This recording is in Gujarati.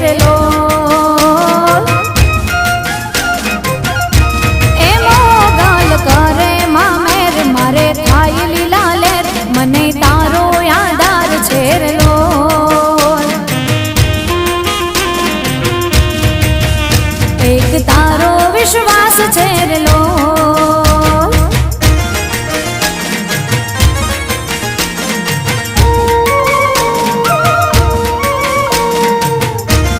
રે લો એ મોગલ કરે મામેર મારે થાય લીલા લેર મને તારો યાદાર છે રે લો એક તારો વિશ્વાસ છે રે લો